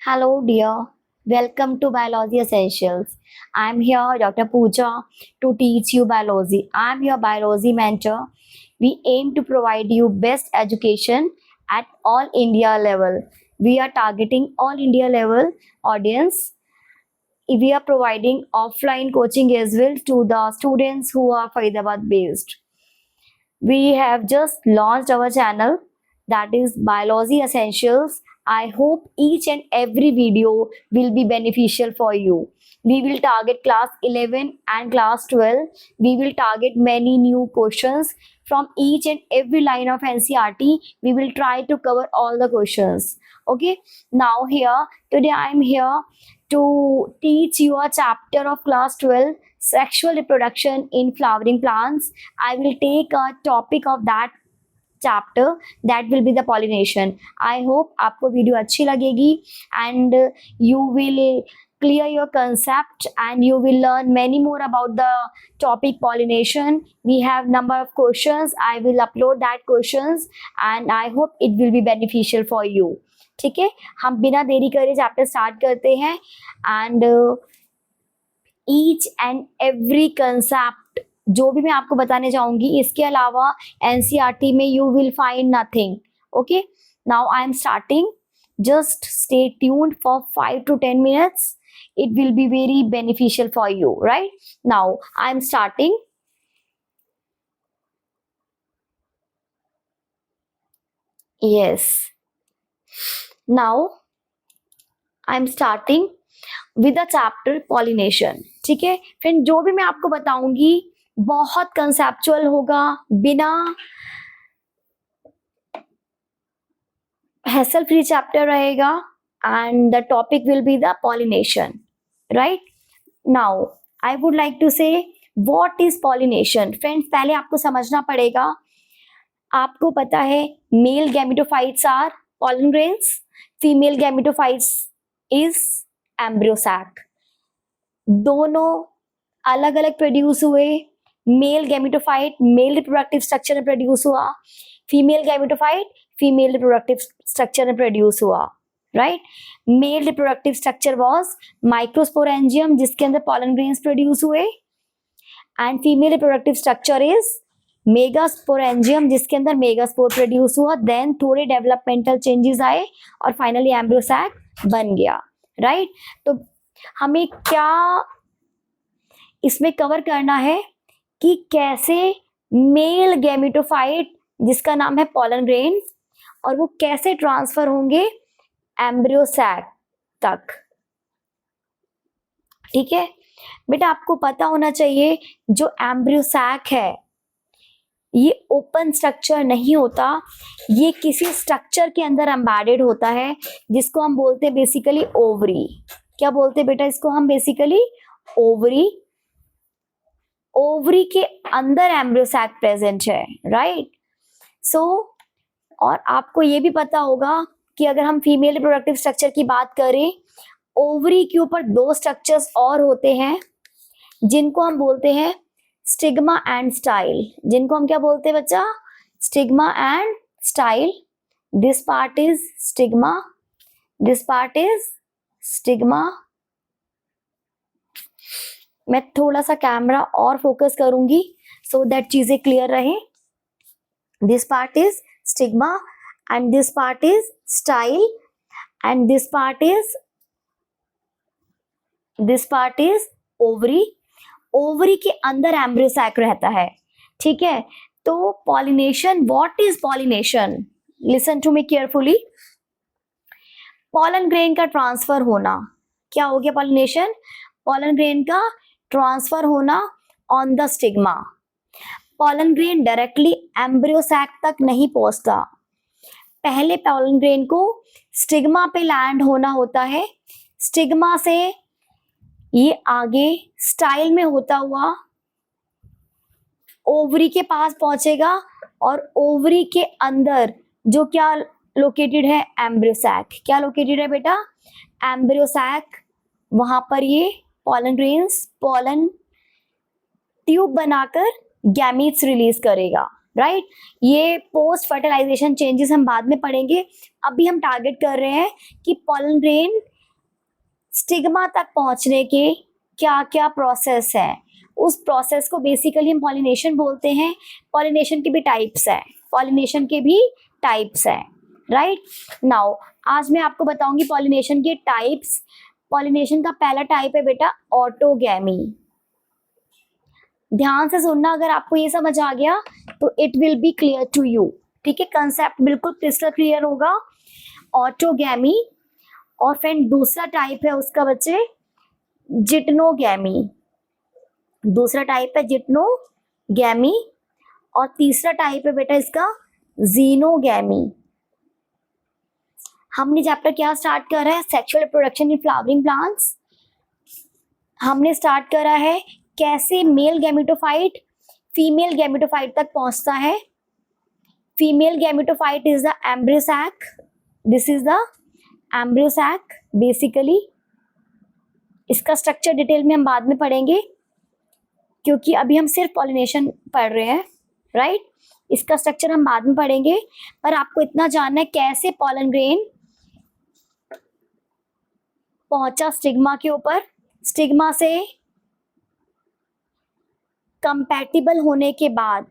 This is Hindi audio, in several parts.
Hello, dear. Welcome to Biology Essentials. I'm here, Dr. Pooja, to teach you biology. I'm your biology mentor. We aim to provide you best education at all India level. We are targeting all India level audience. We are providing offline coaching as well to the students who are Faridabad based. We have just launched our channel, that is Biology Essentials. I hope each and every video will be beneficial for you. We will target class 11 and class 12. We will target many new questions from each and every line of NCERT. We will try to cover all the questions. Okay, now here today I am here to teach you a chapter of class 12, sexual reproduction in flowering plants. I will take a topic of that chapter, that will be the pollination. I hope आपको वीडियो अच्छी लगेगी and you will clear your concept and you will learn many more about the topic pollination. We have number of questions. I will upload that questions and I hope it will be beneficial for you. ठीक है, हम बिना देरी करे चैप्टर स्टार्ट करते हैं and each and every concept जो भी मैं आपको बताने जाऊंगी, इसके अलावा एनसीईआरटी में you will find nothing. Okay, now I am starting. Just stay tuned for 5 to 10 minutes. It will be very beneficial for you, right? Now I am starting. Yes. Now I am starting with the chapter pollination. ठीक है फ्रेंड, जो भी मैं आपको बताऊंगी बहुत कंसेप्चुअल होगा, बिना हैसल फ्री चैप्टर रहेगा and the topic will be the pollination. Right now I would like to say what is pollination. Friends, पहले आपको समझना पड़ेगा. आपको पता है male gametophytes are pollen grains, female gametophytes is embryo sac. दोनों अलग अलग प्रोड्यूस हुए. Male gametophyte male reproductive structure में प्रोड्यूस हुआ, female gametophyte female reproductive structure में प्रोड्यूस हुआ. Right, male reproductive structure was microsporangium जिसके अंदर pollen grains प्रोड्यूस हुए and female reproductive structure is megasporangium जिसके अंदर मेगास्पोर प्रोड्यूस हुआ. देन थोड़े डेवलपमेंटल चेंजेस आए और फाइनली एम्ब्रियो सैक बन गया. राइट, तो हमें क्या इसमें कवर करना है कि कैसे मेल गैमेटोफाइट जिसका नाम है pollen grain और वो कैसे ट्रांसफर होंगे एम्ब्रियो सैक तक. ठीक है बेटा, आपको पता होना चाहिए जो एम्ब्रियो सैक है ये ओपन स्ट्रक्चर नहीं होता, ये किसी स्ट्रक्चर के अंदर एम्बेडेड होता है जिसको हम बोलते हैं बेसिकली ओवरी. क्या बोलते हैं बेटा इसको हम बेसिकली? ओवरी. ओवरी के अंदर एम्ब्रियो सैक प्रेजेंट है. राइट, सो और आपको ये भी पता होगा कि अगर हम फीमेल रिप्रोडक्टिव स्ट्रक्चर की बात करें, ओवरी के ऊपर 2 स्ट्रक्चर्स और होते हैं जिनको हम बोलते हैं स्टिग्मा एंड स्टाइल. जिनको हम क्या बोलते हैं बच्चा? Stigma and style. This part is stigma, this part is stigma. मैं थोड़ा सा कैमरा और फोकस करूंगी सो दैट चीजें क्लियर रहे. This part is stigma and this part is style and this part is ovary. Ovary के अंदर एम्ब्रियो सैक रहता है. ठीक है, तो pollination, what is pollination? Listen to me carefully. Pollen grain का ट्रांसफर होना. क्या हो गया पॉलिनेशन? पॉलन ग्रेन का ट्रांसफर होना on the stigma. Pollen grain directly embryo sac तक नहीं पहुंचता, पहले पॉलन ग्रेन को स्टिग्मा पे लैंड होना होता है. स्टिग्मा से ये आगे स्टाइल में होता हुआ ओवरी के पास पहुंचेगा और ओवरी के अंदर जो क्या लोकेटेड है? Embryo sac. क्या लोकेटेड है बेटा? Embryo sac. वहां पर ये pollen grains pollen ट्यूब बनाकर गैमीट्स रिलीज करेगा. राइट, ये पोस्ट फर्टिलाइजेशन चेंजेस हम बाद में पढ़ेंगे. अभी हम टारगेट कर रहे हैं कि pollen grain स्टिग्मा तक पहुंचने के क्या क्या प्रोसेस है, उस प्रोसेस को बेसिकली हम पॉलिनेशन बोलते हैं। पॉलिनेशन के भी टाइप्स है, पॉलिनेशन के भी टाइप्स है, राइट। नाउ आज मैं आपको बताऊंगी पॉलिनेशन के टाइप्स। पॉलिनेशन का पहला टाइप है बेटा ऑटोगैमी। ध्यान से सुनना, अगर आपको ये समझ आ गया तो it will be clear to you, ठीक है, कंसेप्ट बिल्कुल क्रिस्टल क्लियर होगा। ऑटोगैमी। और फ्रेंड दूसरा टाइप है उसका बच्चे जिटनोगैमी। दूसरा टाइप है जिटनोगैमी। और तीसरा टाइप है बेटा इसका जीनोगैमी। हमने चैप्टर क्या स्टार्ट करा है, sexual reproduction in flowering plants. हमने स्टार्ट करा है कैसे मेल गैमेटोफाइट फीमेल गैमेटोफाइट तक पहुंचता है। Female gametophyte is the embryo sac, this is the embryo sac basically. इसका स्ट्रक्चर डिटेल में हम बाद में पढ़ेंगे क्योंकि अभी हम सिर्फ पॉलिनेशन पढ़ रहे हैं, राइट। इसका स्ट्रक्चर हम बाद में पढ़ेंगे, पर आपको इतना जानना है कैसे पॉलन ग्रेन पहुंचा स्टिग्मा के ऊपर, स्टिग्मा से कंपैटिबल होने के बाद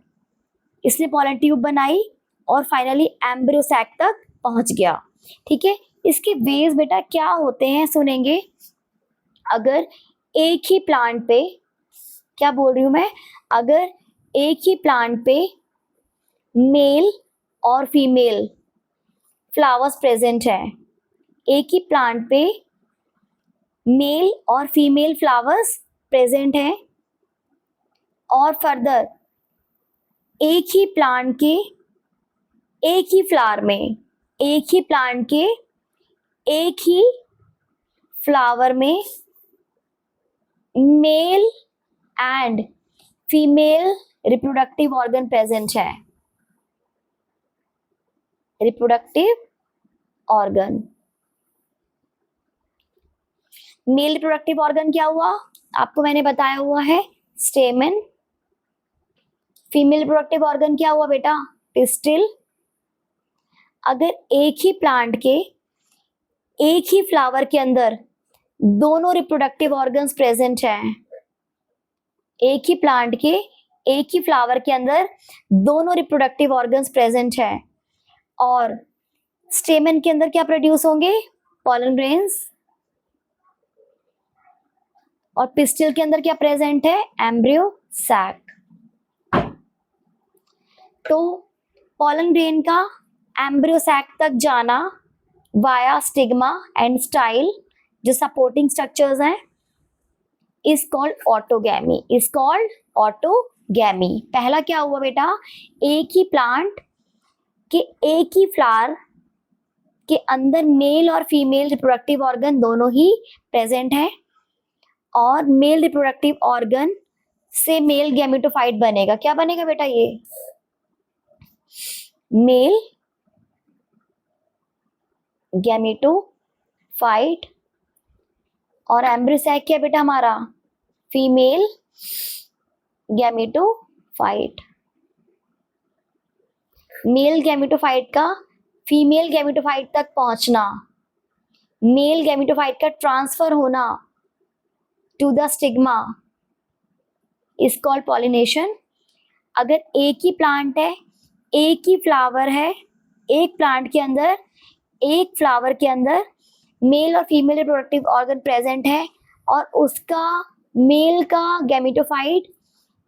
इसने पॉलन ट्यूब बनाई और फाइनली एम्ब्रियो सैक तक पहुंच गया, ठीक है। इसके वेज बेटा क्या होते हैं सुनेंगे। अगर एक ही प्लांट पे, क्या बोल रही हूं मैं, अगर एक ही प्लांट पे मेल और फीमेल फ्लावर्स प्रेजेंट है, एक ही प्लांट पे मेल और फीमेल फ्लावर्स प्रेजेंट है, और फर्दर एक ही प्लांट के एक ही फ्लावर में, एक ही प्लांट के एक ही फ्लावर में male and female reproductive organ present है। Reproductive organ, male reproductive organ क्या हुआ आपको मैंने बताया हुआ है, स्टेमन। फीमेल रिप्रोडक्टिव ऑर्गन क्या हुआ बेटा, पिस्टिल। अगर एक ही प्लांट के एक ही फ्लावर के अंदर दोनों रिप्रोडक्टिव ऑर्गन्स प्रेजेंट हैं, एक ही प्लांट के एक ही फ्लावर के अंदर दोनों रिप्रोडक्टिव ऑर्गन्स प्रेजेंट हैं, और स्टेमन के अंदर क्या प्रोड्यूस होंगे, पॉलन ग्रेन्स, और पिस्टिल के अंदर क्या प्रेजेंट है, एम्ब्रियो सैक। तो पॉलन ग्रेन का एम्ब्रियो सैक तक जाना वाया स्टिग्मा एंड स्टाइल, जो सपोर्टिंग स्ट्रक्चर्स हैं, is called autogamy, is called autogamy. पहला क्या हुआ बेटा, एक ही प्लांट के एक ही फ्लावर के अंदर मेल और फीमेल रिप्रोडक्टिव ऑर्गन दोनों ही प्रेजेंट है, और मेल रिप्रोडक्टिव ऑर्गन से मेल गैमेटोफाइट बनेगा। क्या बनेगा बेटा, ये मेल गैमेटोफाइट, और एम्ब्रियो सैक क्या बेटा हमारा, फीमेल गैमेटोफाइट। मेल गैमेटोफाइट का फीमेल गैमेटोफाइट तक पहुंचना, मेल गैमेटोफाइट का ट्रांसफर होना to the stigma is called pollination. अगर एक ही प्लांट है, एक ही फ्लावर है, एक प्लांट के अंदर एक फ्लावर के अंदर मेल और फीमेल रिप्रोडक्टिव ऑर्गन प्रेजेंट है, और उसका मेल का गैमेटोफाइट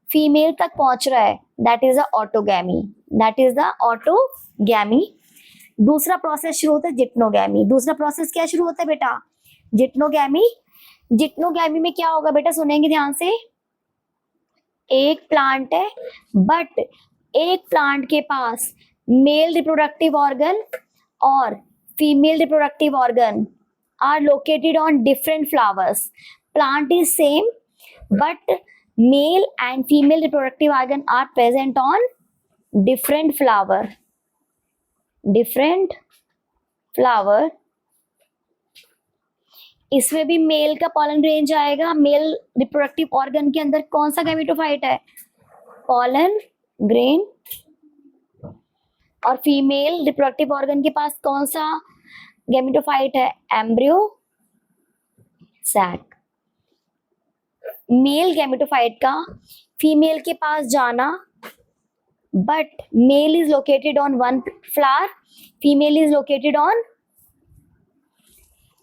फीमेल तक पहुंच रहा है, that is the autogamy, that is the autogamy. दूसरा प्रोसेस शुरू होता है जिटनोगैमी। दूसरा प्रोसेस क्या शुरू होता है बेटा, जिटनोगैमी। जिटनोगैमी में क्या होगा बेटा, सुनेंगे ध्यान से। एक प्लांट है, बट एक प्लांट के पास मेल रिप्रोडक्टिव ऑर्गन और female reproductive organ are located on different flowers. Plant is same but male and female reproductive organ are present on different flower. इसमें भी मेल का पॉलन रेंज आएगा। मेल रिप्रोडक्टिव ऑर्गन के अंदर कौन सा गैमेटोफाइट है, पॉलन ग्रेन, और फीमेल रिप्रोडक्टिव ऑर्गन के पास कौन सा गैमेटोफाइट है, एम्ब्रियो सैक। मेल गैमेटोफाइट का फीमेल के पास जाना, but male is located on one flower,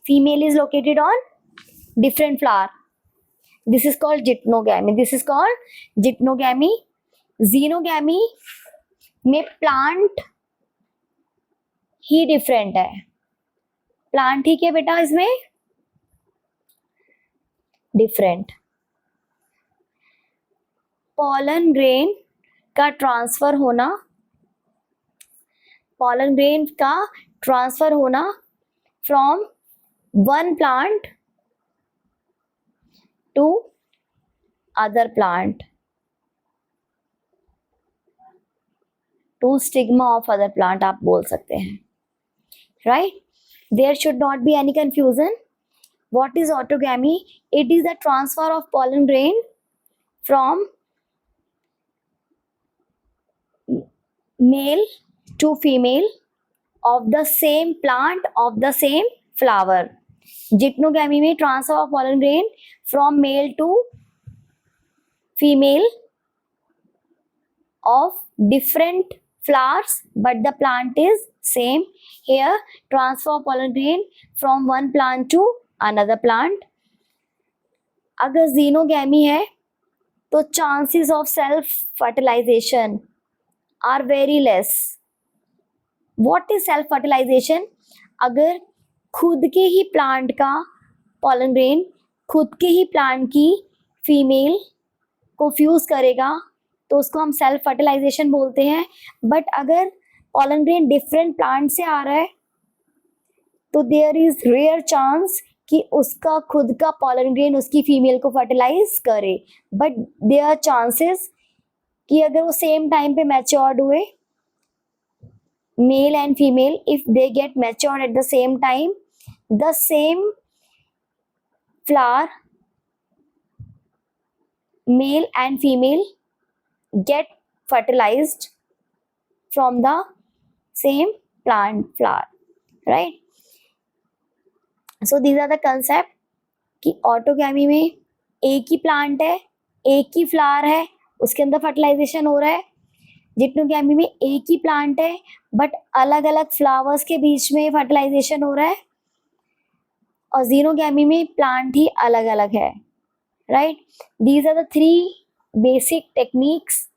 female is located on different flower. This is called geitonogamy. Xenogamy में प्लांट ही डिफरेंट है। प्लांट ही क्या बेटा इसमें डिफरेंट। पॉलन ग्रेन का ट्रांसफर होना from one plant to other plant, to stigma of other plant आप बोल सकते हैं, right. There should not be any confusion. What is autogamy? It is the transfer of pollen grain from male to female of the same plant of the same flower. Geitonogamy में transfer of pollen grain from male to female of different flowers but the plant is same. Here transfer of pollen grain from one plant to another plant. अगर xenogamy है तो chances of self fertilization are very less. What is self fertilization? अगर खुद के ही प्लांट का pollen grain खुद के ही प्लांट की फीमेल को फ्यूज करेगा तो उसको हम सेल्फ फर्टिलाइजेशन बोलते हैं। बट अगर pollen grain डिफरेंट प्लांट से आ रहा है तो देयर इज रेयर चांस कि उसका खुद का pollen grain उसकी फीमेल को फर्टिलाइज करे। बट देयर आर चांसेस कि अगर वो सेम टाइम पे मैच्योर्ड हुए, mail and female, if they get matured at the same time, the same flower, mail and female get fertilized from the same plant flower, right? So these are the concept कि ऑटोगैमी में एक ही प्लांट है, एक ही फ्लावर है, उसके अंदर फर्टिलाइजेशन हो रहा है। जिटनोगैमी में एक ही प्लांट है बट अलग अलग फ्लावर्स के बीच में फर्टिलाइजेशन हो रहा है। और जीनोगैमी में प्लांट ही अलग अलग है, right. These are the 3 basic techniques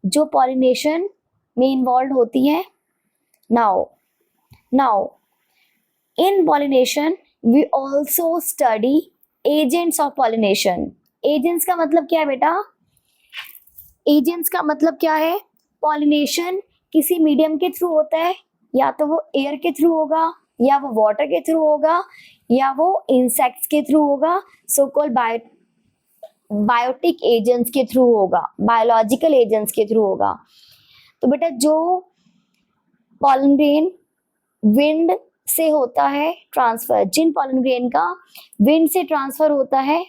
जो पॉलिनेशन में इन्वॉल्व होती हैं। Now in pollination we also study agents of pollination. Agents का मतलब क्या है बेटा? एजेंट्स का मतलब क्या है? पॉलिनेशन किसी मीडियम के थ्रू होता है, या तो वो एयर के थ्रू होगा, या वो वाटर के थ्रू होगा, या वो इंसेक्ट्स के थ्रू होगा, सो कॉल्ड बायोटिक एजेंट्स के थ्रू होगा, बायोलॉजिकल एजेंट्स के थ्रू होगा। तो बेटा जो पॉलन ग्रेन विंड से होता है ट्रांसफर, जिन पॉलन ग्रेन का विंड से ट्रांसफर होता है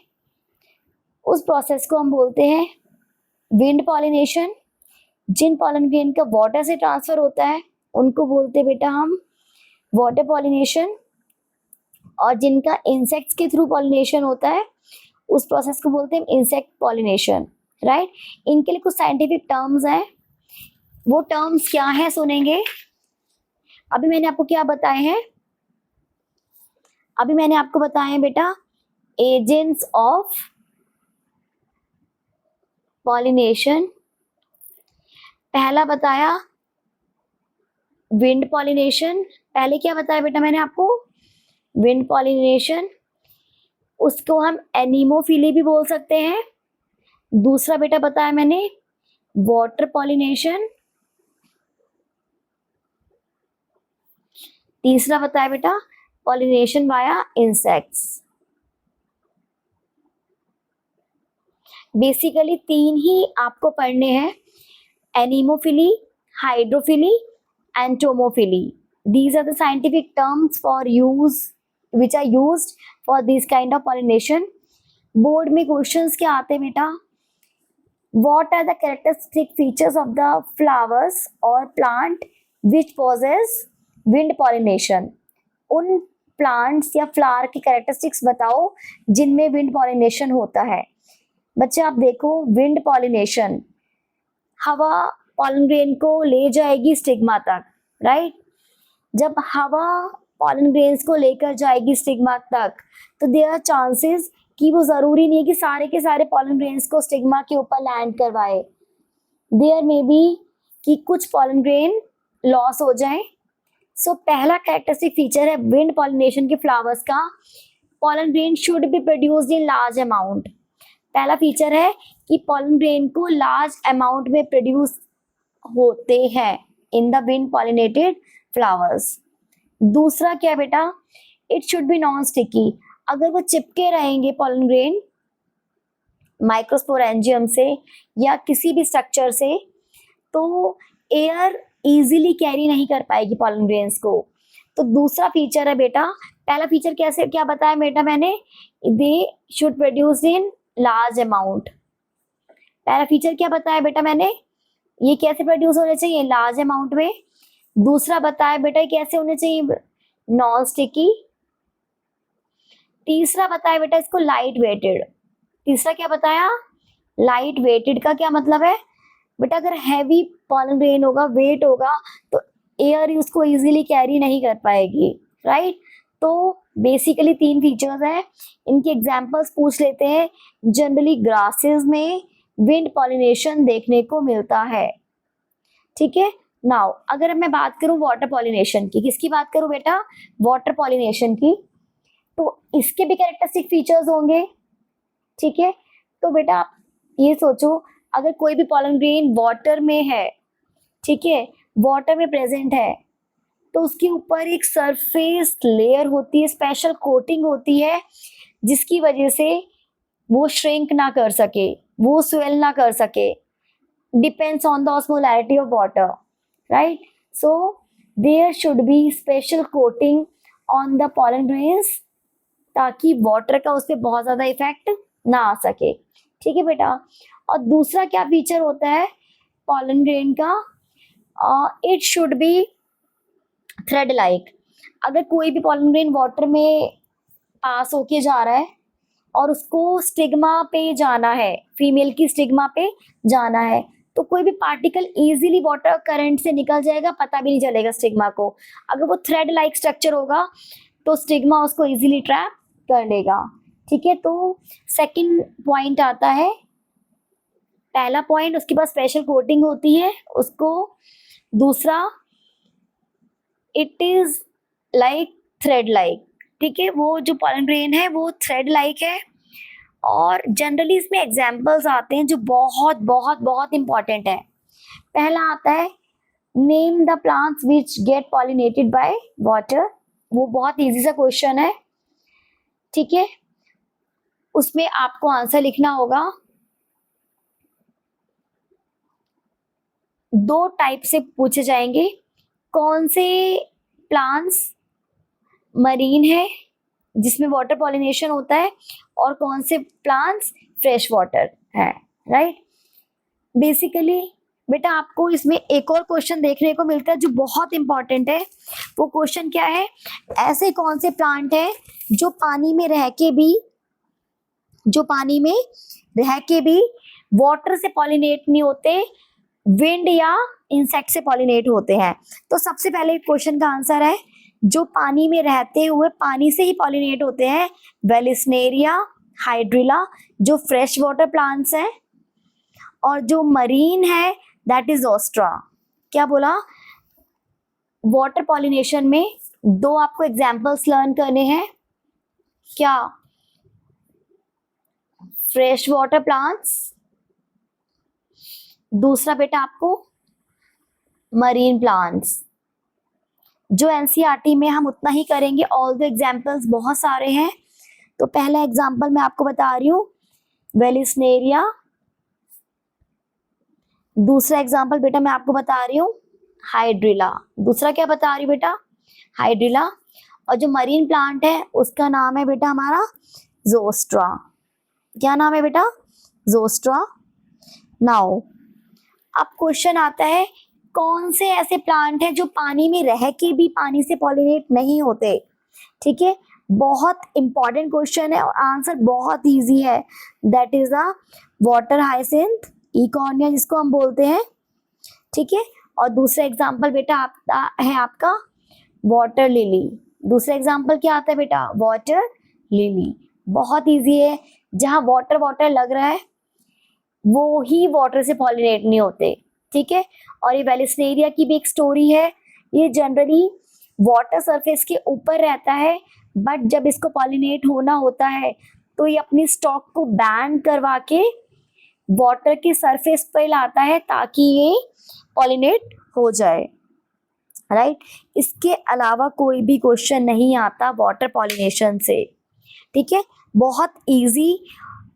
उस प्रोसेस को हम बोलते हैं विंड पॉलिनेशन। जिन पॉलन ग्रेन का वाटर से ट्रांसफर होता है उनको बोलते हैं बेटा हम वाटर पॉलिनेशन। और जिनका इंसेक्ट्स के थ्रू पॉलिनेशन होता है उस प्रोसेस को बोलते हैं इंसेक्ट पॉलिनेशन, राइट। इनके लिए कुछ साइंटिफिक टर्म्स हैं, वो टर्म्स क्या है सुनेंगे। अभी मैंने आपको क्या बताए हैं? अभी मैंने आपको बताए हैं बेटा एजेंट्स ऑफ पॉलिनेशन। पहला बताया विंड पॉलिनेशन। पहले क्या बताया बेटा मैंने आपको? विंड पॉलिनेशन, उसको हम एनीमोफिली भी बोल सकते हैं। दूसरा बेटा बताया मैंने वाटर पॉलिनेशन। तीसरा बताया बेटा पॉलिनेशन वाया इंसेक्ट्स। बेसिकली 3 ही आपको पढ़ने हैं, anemophily, hydrophily and entomophily. These are the scientific terms for use which are used for this kind of pollination. Board में क्वेश्चंस क्या आते हैं बेटा? What are the characteristic features of the flowers or plant which possess wind pollination? उन प्लांट्स या फ्लावर की कैरेक्टरिस्टिक्स बताओ जिनमें विंड पॉलिनेशन होता है। बच्चे आप देखो, विंड पॉलिनेशन, हवा पॉलन ग्रेन को ले जाएगी स्टिग्मा तक, राइट। जब हवा पॉलन ग्रेन्स को लेकर जाएगी स्टिग्मा तक, तो देयर आर चांसेस कि वो जरूरी नहीं है कि सारे के सारे पॉलन ग्रेन्स को स्टिग्मा के ऊपर लैंड करवाए। देयर मे बी कि कुछ पॉलन ग्रेन लॉस हो जाए। सो पहला कैरेक्टरिस्टिक फीचर है विंड पॉलिनेशन के फ्लावर्स का, pollen grain should be produced in large amount. पहला फीचर है कि पॉलन ग्रेन को लार्ज अमाउंट में प्रोड्यूस होते हैं in the wind pollinated flowers. दूसरा क्या बेटा, it should be non sticky. अगर वो चिपके रहेंगे पॉलन ग्रेन माइक्रोस्पोरेंजियम से या किसी भी स्ट्रक्चर से, तो एयर इजीली कैरी नहीं कर पाएगी पॉलन ग्रेन्स को। तो दूसरा फीचर है बेटा, पहला फीचर कैसे क्या बताया बेटा मैंने, they should produce in large amount. पहला फीचर क्या बताया बेटा मैंने, ये कैसे प्रोड्यूस होने चाहिए, लार्ज अमाउंट में। दूसरा बताया बेटा कैसे होने चाहिए, नॉन स्टिकी। तीसरा बताया बेटा इसको लाइट वेटेड। तीसरा क्या बताया, लाइट वेटेड का क्या मतलब है बेटा, अगर हैवी पॉलन ग्रेन होगा, वेट होगा, तो एयर उसको इजीली कैरी नहीं कर पाएगी, राइट। तो बेसिकली 3 फीचर्स हैं, इनके एग्जांपल्स पूछ लेते हैं। जनरली ग्रासेस में विंड पॉलिनेशन देखने को मिलता है, ठीक है। नाउ अगर मैं बात करूं वाटर पॉलिनेशन की, किसकी बात करूं बेटा, वाटर पॉलिनेशन की, तो इसके भी कैरेक्टरिस्टिक फीचर्स होंगे, ठीक है। तो बेटा आप ये सोचो, अगर कोई भी पॉलन ग्रेन वाटर में है, ठीक है, वाटर में प्रेजेंट है, तो उसके ऊपर एक सरफेस लेयर होती है, स्पेशल कोटिंग होती है, जिसकी वजह से वो श्रिंक ना कर सके, वो स्वेल ना कर सके। Depends on the osmolarity of water, right. So there should be special coating on the pollen grains, ताकि वाटर का उस पर बहुत ज्यादा इफेक्ट ना आ सके, ठीक है बेटा। और दूसरा क्या फीचर होता है पॉलन ग्रेन का, it should be thread like. अगर कोई भी पॉलन ग्रेन वाटर में पास होके जा रहा है और उसको स्टिग्मा पे जाना है, फीमेल की स्टिग्मा पे जाना है, तो कोई भी पार्टिकल इजीली वाटर करंट से निकल जाएगा, पता भी नहीं चलेगा स्टिग्मा को। अगर वो थ्रेड लाइक स्ट्रक्चर होगा तो स्टिग्मा उसको इजीली ट्रैप कर लेगा, ठीक है। तो सेकंड पॉइंट आता है, पहला पॉइंट उसके पास स्पेशल कोटिंग होती है उसको। दूसरा, it is like thread like, ठीक है, वो जो पॉलन ग्रेन है वो थ्रेड लाइक है। और जनरली इसमें एग्जाम्पल्स आते हैं जो बहुत बहुत बहुत इंपॉर्टेंट है। पहला आता है, name the plants which get pollinated by water. वो बहुत इजी सा क्वेश्चन है, ठीक है। उसमें आपको आंसर लिखना होगा। 2 टाइप से पूछे जाएंगे, कौन से प्लांट्स मरीन है जिसमें वाटर पॉलिनेशन होता है, और कौन से प्लांट्स फ्रेश वाटर है, राइट। बेसिकली बेटा आपको इसमें एक और क्वेश्चन देखने को मिलता है जो बहुत इंपॉर्टेंट है। वो क्वेश्चन क्या है, ऐसे कौन से प्लांट है जो पानी में रह के भी वाटर से पॉलिनेट नहीं होते, विंड या इंसेक्ट से पॉलिनेट होते हैं। तो सबसे पहले क्वेश्चन का आंसर है, जो पानी में रहते हुए पानी से ही पॉलिनेट होते हैं, वेलिस्नेरिया, हाइड्रिला, जो फ्रेश वाटर प्लांट्स हैं। और जो मरीन है दैट इज ओस्ट्रा। क्या बोला, वाटर पॉलिनेशन में 2 आपको एग्जाम्पल्स लर्न करने हैं, क्या, फ्रेश वाटर प्लांट्स, दूसरा बेटा आपको मरीन प्लांट्स। जो एनसीईआरटी में हम उतना ही करेंगे, ऑल द एग्जाम्पल्स बहुत सारे हैं। तो पहला एग्जाम्पल मैं आपको बता रही हूँ, वेलिस्नेरिया। दूसरा एग्जाम्पल बेटा मैं आपको बता रही हूँ, हाइड्रिला। दूसरा क्या बता रही हूँ बेटा, हाइड्रिला। और जो मरीन प्लांट है उसका नाम है बेटा हमारा जोस्ट्रा। क्या नाम है बेटा, जोस्ट्रा। नाउ अब क्वेश्चन आता है, कौन से ऐसे प्लांट हैं जो पानी में रह के भी पानी से पॉलिनेट नहीं होते। ठीक है, बहुत इंपॉर्टेंट क्वेश्चन है और आंसर बहुत इजी है। That is the water hyacinth इकोनिया जिसको हम बोलते हैं, ठीक है। और दूसरा एग्जाम्पल बेटा आता है आपका वाटर लिली। दूसरा एग्जाम्पल क्या आता है बेटा? Water lily. बहुत इजी है, जहाँ वाटर वाटर लग रहा है वो ही वाटर से पॉलिनेट नहीं होते, ठीक है। और ये वेलिस्नेरिया की भी एक स्टोरी है। ये जनरली वाटर सरफेस के ऊपर रहता है, बट जब इसको पॉलिनेट होना होता है तो ये अपनी स्टॉक को बैंड करवा के वाटर के सरफेस पर लाता है ताकि ये पॉलिनेट हो जाए, राइट। इसके अलावा कोई भी क्वेश्चन नहीं आता वाटर पॉलिनेशन से, ठीक है। बहुत इजी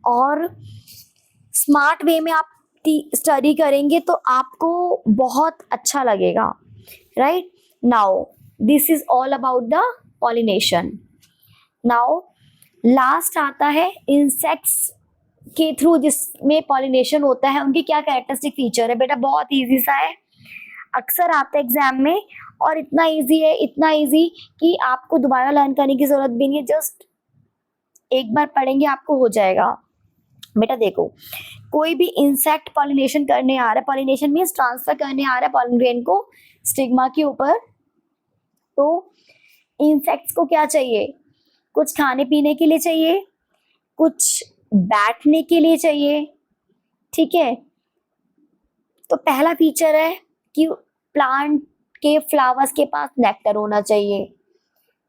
और स्मार्ट वे में आप स्टडी करेंगे तो आपको बहुत अच्छा लगेगा, right. Now this is all about the pollination. Now last आता है इंसेक्ट्स के थ्रू जिसमें पॉलिनेशन होता है, उनके क्या कैरेक्टरिस्टिक फीचर है। बेटा बहुत इजी सा है, अक्सर आता है एग्जाम में, और इतना इजी है, इतना इजी कि आपको दोबारा लर्न करने की जरूरत भी नहीं है, जस्ट एक बार पढ़ेंगे आपको हो जाएगा। बेटा देखो, कोई भी इंसेक्ट पॉलिनेशन करने आ रहा है, पॉलिनेशन मीन्स ट्रांसफर करने आ रहा है पॉलन ग्रेन को स्टिग्मा के ऊपर, तो इंसेक्ट्स को क्या चाहिए? कुछ खाने पीने के लिए चाहिए, कुछ बैठने के लिए चाहिए, ठीक है। तो पहला फीचर है कि प्लांट के फ्लावर्स के पास नेक्टर होना चाहिए,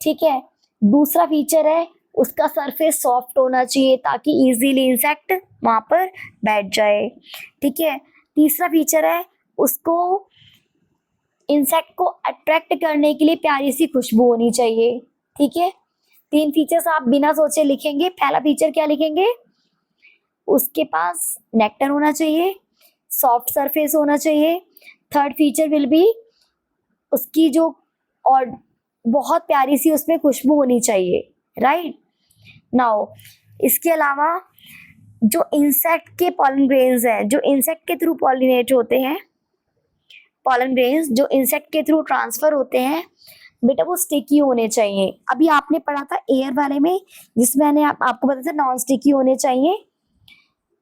ठीक है। दूसरा फीचर है उसका सरफेस सॉफ्ट होना चाहिए ताकि इजीली इंसेक्ट वहां पर बैठ जाए, ठीक है। तीसरा फीचर है उसको इंसेक्ट को अट्रैक्ट करने के लिए प्यारी सी खुशबू होनी चाहिए, ठीक है। 3 फीचर्स आप बिना सोचे लिखेंगे। पहला फीचर क्या लिखेंगे? उसके पास नेक्टर होना चाहिए, सॉफ्ट सरफेस होना चाहिए। थर्ड फीचर विल बी उसकी जो और बहुत प्यारी सी उसमें खुशबू होनी चाहिए, राइट। नाउ इसके अलावा जो इंसेक्ट के पॉलन ग्रेन्स हैं, जो इंसेक्ट के थ्रू पॉलिनेट होते हैं, पॉलन ग्रेन्स जो इंसेक्ट के थ्रू ट्रांसफर होते हैं, बेटा वो स्टिकी होने चाहिए। अभी आपने पढ़ा था एयर वाले में, जिसमें मैंने आपको बताया था नॉन स्टिकी होने चाहिए,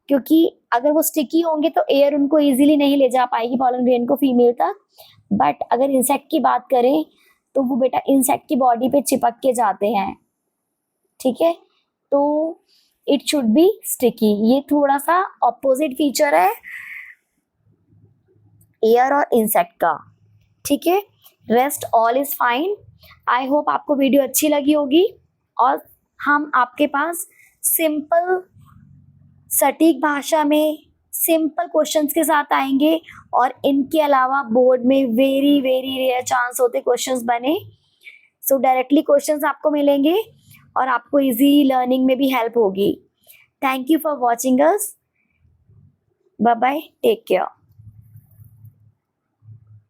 क्योंकि अगर वो स्टिकी होंगे तो एयर उनको इजीली नहीं ले जा पाएगी पॉलन ग्रेन को फीमेल तक। बट अगर इंसेक्ट की बात करें तो वो बेटा इंसेक्ट की बॉडी पे चिपक के जाते हैं, ठीक है। तो इट शुड बी स्टिकी। ये थोड़ा सा ऑपोजिट फीचर है एयर और इंसेक्ट का, ठीक है। Rest all is fine. I hope आपको वीडियो अच्छी लगी होगी, और हम आपके पास सिंपल सटीक भाषा में सिंपल क्वेश्चंस के साथ आएंगे, और इनके अलावा बोर्ड में वेरी वेरी रेयर चांस होते क्वेश्चंस बने, सो डायरेक्टली क्वेश्चंस आपको मिलेंगे और आपको इजी लर्निंग में भी हेल्प होगी। Thank you for watching us. Bye bye, take care.